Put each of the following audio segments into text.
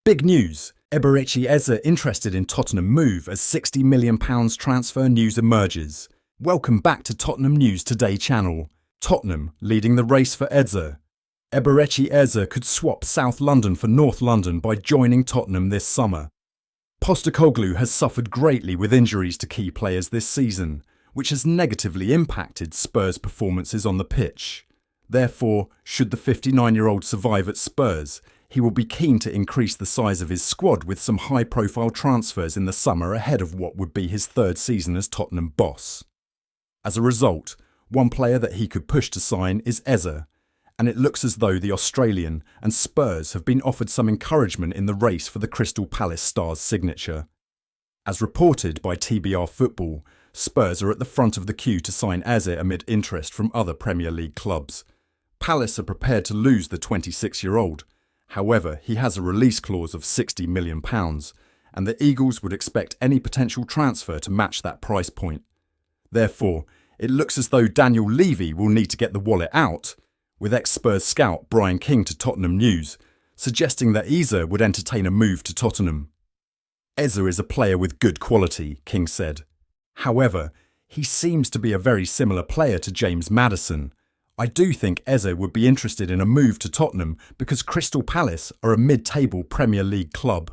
Big news! Eberechi Eze interested in Tottenham move as £60 million transfer news emerges. Welcome back to Tottenham News Today channel. Tottenham leading the race for Eze. Eberechi Eze could swap South London for North London by joining Tottenham this summer. Postecoglou has suffered greatly with injuries to key players this season, which has negatively impacted Spurs' performances on the pitch. Therefore, should the 59-year-old survive at Spurs, he will be keen to increase the size of his squad with some high-profile transfers in the summer ahead of what would be his third season as Tottenham boss. As a result, one player that he could push to sign is Eze, and it looks as though the Australian and Spurs have been offered some encouragement in the race for the Crystal Palace star's signature. As reported by TBR Football, Spurs are at the front of the queue to sign Eze amid interest from other Premier League clubs. Palace are prepared to lose the 26-year-old. However, he has a release clause of £60 million, and the Eagles would expect any potential transfer to match that price point. Therefore, it looks as though Daniel Levy will need to get the wallet out, with ex-Spurs scout Bryan King to Tottenham News, suggesting that Eze would entertain a move to Tottenham. Eze is a player with good quality, King said. However, he seems to be a very similar player to James Maddison. I do think Eze would be interested in a move to Tottenham because Crystal Palace are a mid-table Premier League club.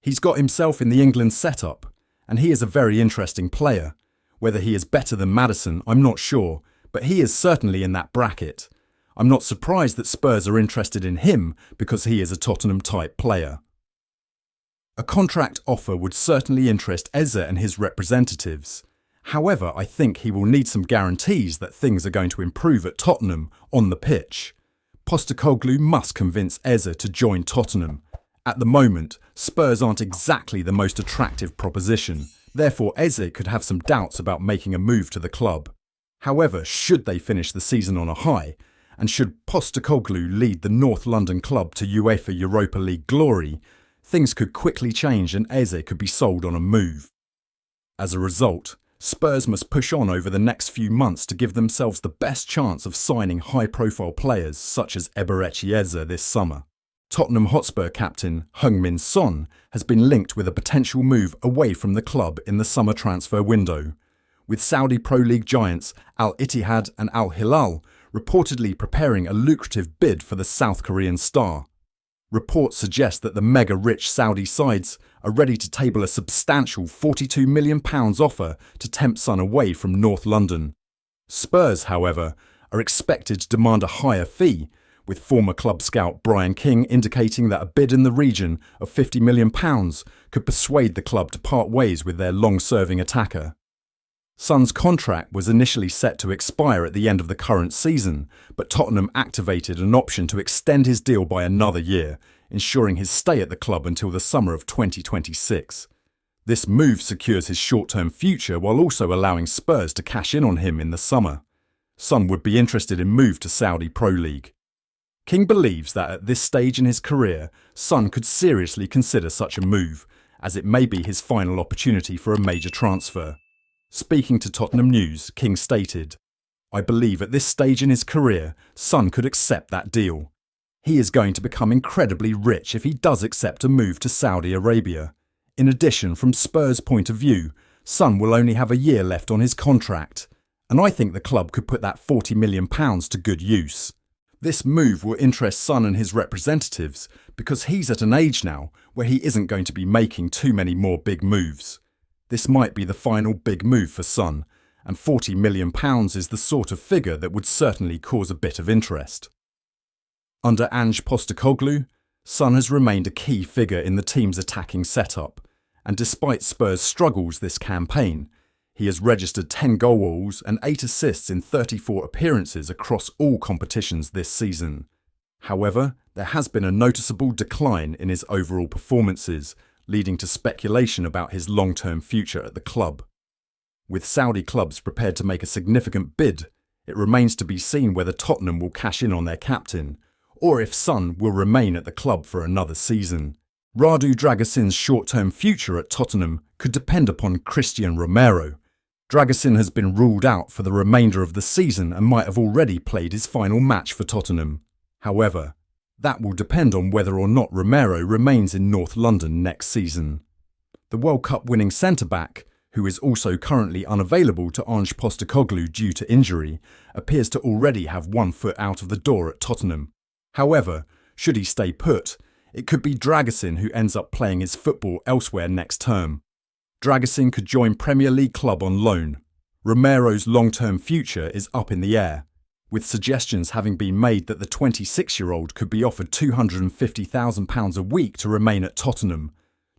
He's got himself in the England setup, and he is a very interesting player. Whether he is better than Maddison, I'm not sure, but he is certainly in that bracket. I'm not surprised that Spurs are interested in him because he is a Tottenham-type player. A contract offer would certainly interest Eze and his representatives. However, I think he will need some guarantees that things are going to improve at Tottenham on the pitch. Postecoglou must convince Eze to join Tottenham. At the moment, Spurs aren't exactly the most attractive proposition. Therefore, Eze could have some doubts about making a move to the club. However, should they finish the season on a high, and should Postecoglou lead the North London club to UEFA Europa League glory, things could quickly change and Eze could be sold on a move. As a result, Spurs must push on over the next few months to give themselves the best chance of signing high-profile players such as Eberechi Eze this summer. Tottenham Hotspur captain Heung-min Son has been linked with a potential move away from the club in the summer transfer window, with Saudi Pro League giants Al-Ittihad and Al-Hilal reportedly preparing a lucrative bid for the South Korean star. Reports suggest that the mega-rich Saudi sides are ready to table a substantial £42 million offer to tempt Son away from North London. Spurs, however, are expected to demand a higher fee, with former club scout Bryan King indicating that a bid in the region of £50 million could persuade the club to part ways with their long-serving attacker. Son's contract was initially set to expire at the end of the current season, but Tottenham activated an option to extend his deal by another year, ensuring his stay at the club until the summer of 2026. This move secures his short-term future while also allowing Spurs to cash in on him in the summer. Son would be interested in move to Saudi Pro League. King believes that at this stage in his career, Son could seriously consider such a move, as it may be his final opportunity for a major transfer. Speaking to Tottenham News, King stated, "I believe at this stage in his career, Son could accept that deal. He is going to become incredibly rich if he does accept a move to Saudi Arabia. In addition, from Spurs' point of view, Son will only have a year left on his contract, and I think the club could put that £40 million to good use. This move will interest Son and his representatives because he's at an age now where he isn't going to be making too many more big moves. This might be the final big move for Son, and £40 million is the sort of figure that would certainly cause a bit of interest." Under Ange Postecoglou, Son has remained a key figure in the team's attacking setup, and despite Spurs' struggles this campaign, he has registered 10 goals and 8 assists in 34 appearances across all competitions this season. However, there has been a noticeable decline in his overall performances, leading to speculation about his long-term future at the club. With Saudi clubs prepared to make a significant bid, it remains to be seen whether Tottenham will cash in on their captain, or if Son will remain at the club for another season. Radu Dragusin's short-term future at Tottenham could depend upon Cristian Romero. Dragusin has been ruled out for the remainder of the season and might have already played his final match for Tottenham. However, That will depend on whether or not Romero remains in North London next season. The World Cup winning centre-back, who is also currently unavailable to Ange Postecoglou due to injury, appears to already have one foot out of the door at Tottenham. However, should he stay put, it could be Dragusin who ends up playing his football elsewhere next term. Dragusin could join Premier League club on loan. Romero's long-term future is up in the air, with suggestions having been made that the 26-year-old could be offered £250,000 a week to remain at Tottenham.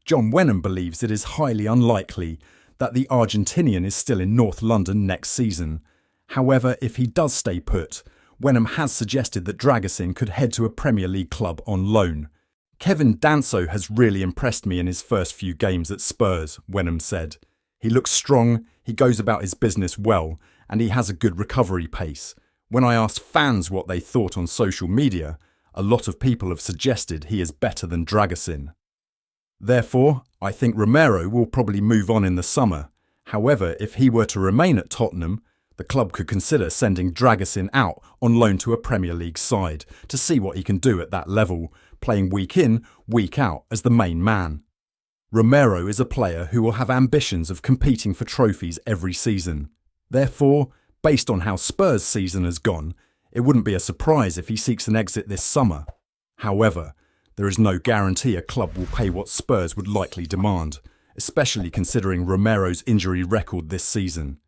John Wenham believes it is highly unlikely that the Argentinian is still in North London next season. However, if he does stay put, Wenham has suggested that Dragusin could head to a Premier League club on loan. Kevin Danso has really impressed me in his first few games at Spurs, Wenham said. He looks strong, he goes about his business well, and he has a good recovery pace. When I asked fans what they thought on social media, a lot of people have suggested he is better than Dragusin. Therefore, I think Romero will probably move on in the summer. However, if he were to remain at Tottenham, the club could consider sending Dragusin out on loan to a Premier League side to see what he can do at that level, playing week in, week out as the main man. Romero is a player who will have ambitions of competing for trophies every season. Therefore, based on how Spurs' season has gone, it wouldn't be a surprise if he seeks an exit this summer. However, there is no guarantee a club will pay what Spurs would likely demand, especially considering Romero's injury record this season.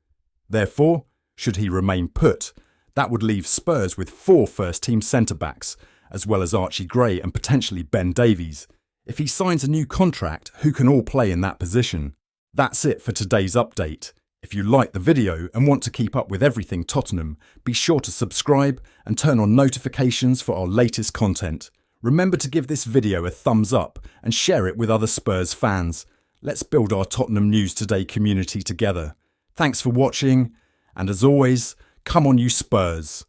Therefore, should he remain put, that would leave Spurs with 4 first-team centre-backs, as well as Archie Gray and potentially Ben Davies. If he signs a new contract, who can all play in that position? That's it for today's update. If you like the video and want to keep up with everything Tottenham, be sure to subscribe and turn on notifications for our latest content. Remember to give this video a thumbs up and share it with other Spurs fans. Let's build our Tottenham News Today community together. Thanks for watching, and as always, come on you Spurs!